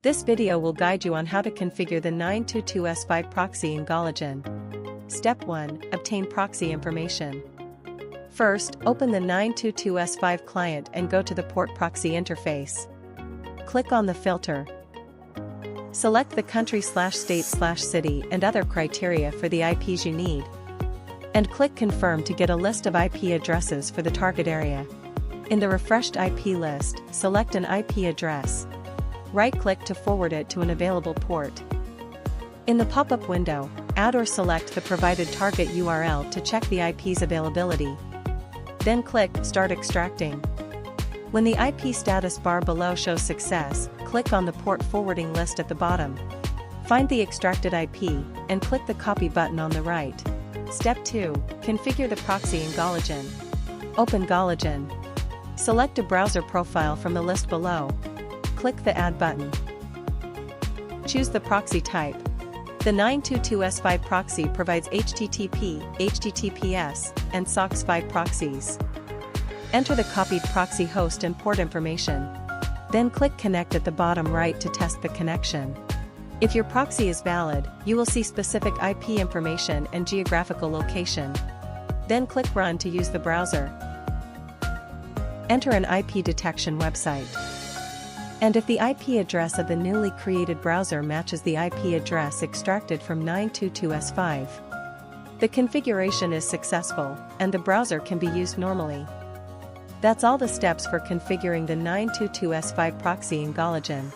This video will guide you on how to configure the 922S5 proxy in Gologin. Step 1. Obtain proxy information. First, open the 922S5 client and go to the port proxy interface. Click on the filter. Select the country/state/city and other criteria for the IPs you need. And click Confirm to get a list of IP addresses for the target area. In the refreshed IP list, select an IP address. Right-click to forward it to an available port. In the pop-up window, add or select the provided target URL to check the IP's availability. Then click Start Extracting. When the IP status bar below shows success, click on the port forwarding list at the bottom. Find the extracted IP, and click the Copy button on the right. Step 2. Configure the proxy in Gologin. Open Gologin. Select a browser profile from the list below. Click the Add button. Choose the proxy type. The 922S5 proxy provides HTTP, HTTPS, and SOCKS5 proxies. Enter the copied proxy host and port information. Then click Connect at the bottom right to test the connection. If your proxy is valid, you will see specific IP information and geographical location. Then click Run to use the browser. Enter an IP detection website. And if the IP address of the newly created browser matches the IP address extracted from 922S5, the configuration is successful, and the browser can be used normally. That's all the steps for configuring the 922S5 proxy in Gologin.